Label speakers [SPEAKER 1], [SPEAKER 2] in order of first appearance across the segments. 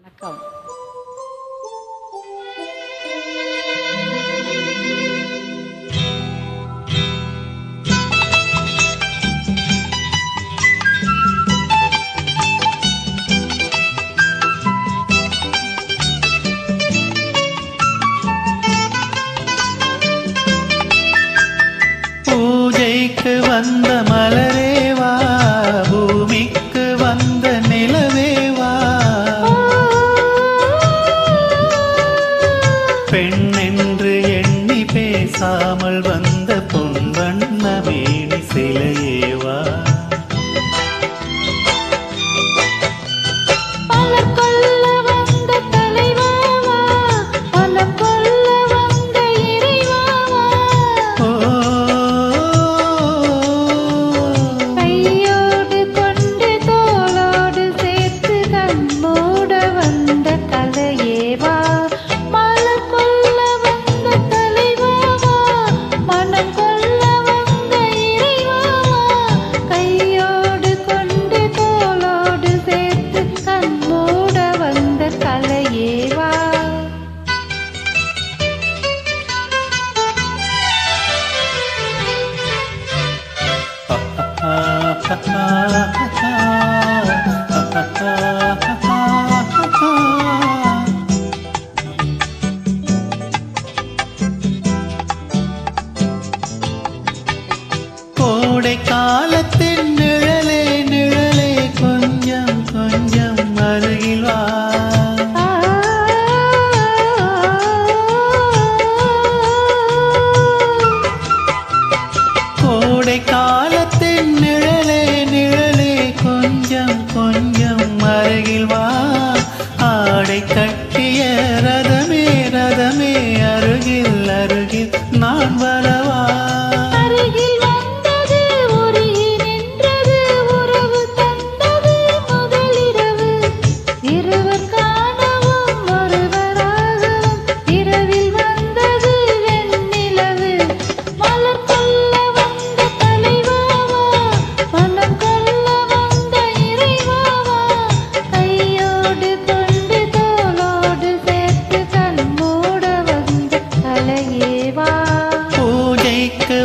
[SPEAKER 1] வணக்கம்.
[SPEAKER 2] பூஜைக்கு வந்த மலரேவா, பூமிக்கு வந்த நிலவேவா, பெண் என்று எண்ணி பேசாமல் வந்த பொன் வண்ண மேனி சிலையேவா, கோடை காலத்தின் நிழலே நிழலே கொஞ்சம் கொஞ்சம் அருகில் வா, கோடை காலத்தின் நிழலே நிழலே கொஞ்சம் கொஞ்சம் அருகில் வா, ஆடை கட்டிய ரதமே ரதமே அருகில் அருகில் நான் வரவா,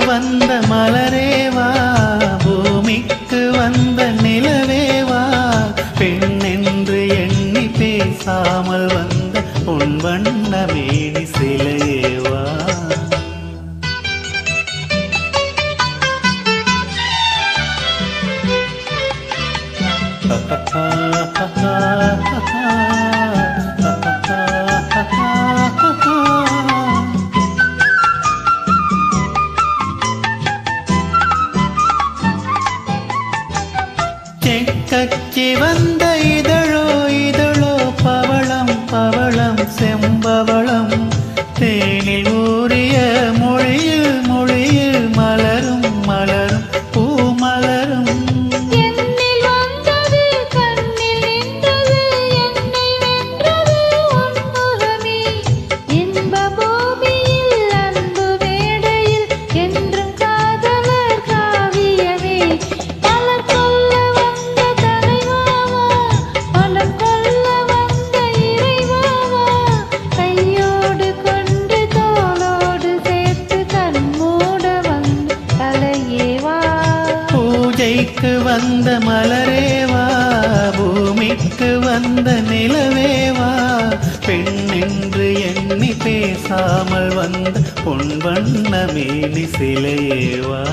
[SPEAKER 2] வந்த மலரேவா, பூமிக்கு வந்த நிலவேவா, பெண் என்று எண்ணி பேசாமல் வந்த பொன் வண்ண மேனி சிலையேவா, கச்சி வந்த இதழோ இதழோ பவளம் பவளம் செம்பவளம், தேனில் ஊறிய மொழியில் மொழியில் மலரும் மலரும் பூமலரும், பூஜைக்கு வந்த மலரேவா, பூமிக்கு வந்த நிலவேவா, பெண் என்று எண்ணி பேசாமல் வந்த பொன் வண்ண மேனி சிலையேவா.